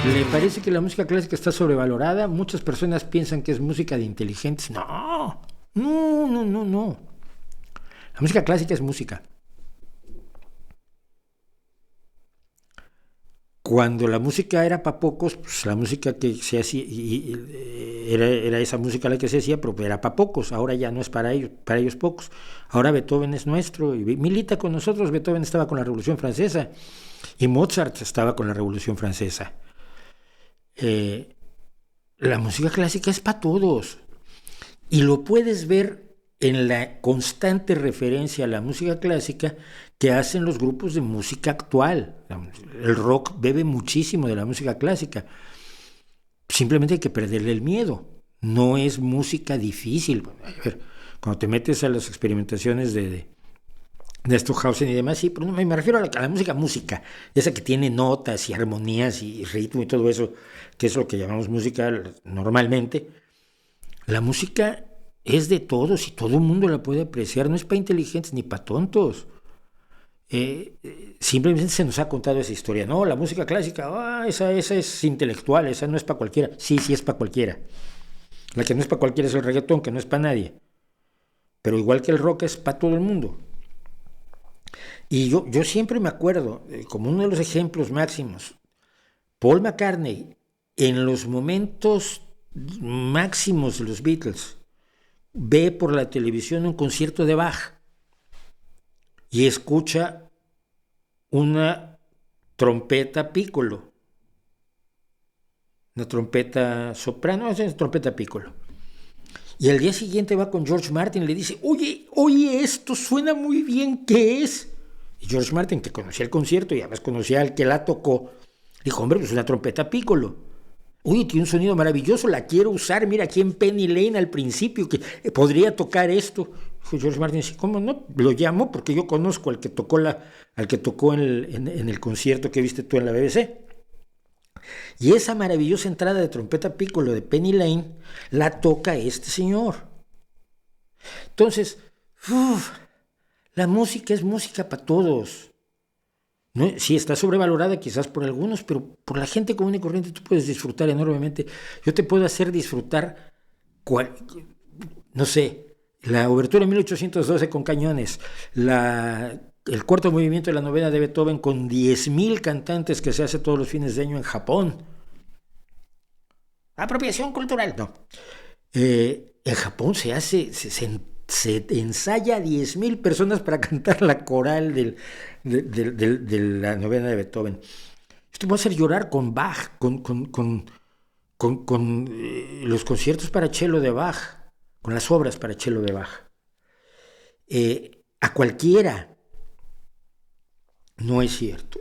¿Le parece que la música clásica está sobrevalorada? Muchas personas piensan que es música de inteligentes. No, no, no, no, no. La música clásica es música. Cuando la música era para pocos, pues la música que se hacía, era esa música la que se hacía, pero era para pocos. Ahora ya no es para ellos pocos. Ahora Beethoven es nuestro y milita con nosotros. Beethoven estaba con la Revolución Francesa y Mozart estaba con la Revolución Francesa. La música clásica es para todos y lo puedes ver en la constante referencia a la música clásica que hacen los grupos de música actual. El rock bebe muchísimo de la música clásica. Simplemente hay que perderle el miedo. No es música difícil. A ver, cuando te metes a las experimentaciones de Stockhausen y demás, sí, pero me refiero a la música, esa que tiene notas y armonías y ritmo y todo eso, que es lo que llamamos música normalmente. La música es de todos y todo el mundo la puede apreciar, no es para inteligentes ni para tontos. Simplemente se nos ha contado esa historia. No, la música clásica, esa es intelectual, esa no es para cualquiera. Sí es para cualquiera. La que no es para cualquiera es el reggaetón, que no es para nadie. Pero igual que el rock es para todo el mundo. Y yo siempre me acuerdo, como uno de los ejemplos máximos, Paul McCartney, en los momentos máximos de los Beatles, ve por la televisión un concierto de Bach y escucha una trompeta piccolo, una trompeta soprano, es una trompeta piccolo. Y al día siguiente va con George Martin y le dice, oye, esto suena muy bien, ¿qué es? Y George Martin, que conocía el concierto y además conocía al que la tocó, dijo, hombre, pues una trompeta piccolo. Oye, tiene un sonido maravilloso, la quiero usar, mira aquí en Penny Lane al principio, que podría tocar esto. Dijo George Martin, sí, ¿cómo no? Lo llamo porque yo conozco al que tocó en el concierto que viste tú en la BBC. Y esa maravillosa entrada de trompeta piccolo de Penny Lane la toca este señor. Entonces, la música es música para todos. ¿No? Sí, está sobrevalorada quizás por algunos, pero por la gente común y corriente tú puedes disfrutar enormemente. Yo te puedo hacer disfrutar, no sé, la obertura de 1812 con cañones, el cuarto movimiento de la novena de Beethoven con 10,000 cantantes que se hace todos los fines de año en Japón. Apropiación cultural, no. En Japón se ensaya 10,000 personas para cantar la coral de la novena de Beethoven. Esto va a hacer llorar con Bach, con los conciertos para cello de Bach, con las obras para cello de Bach. A cualquiera. No es cierto.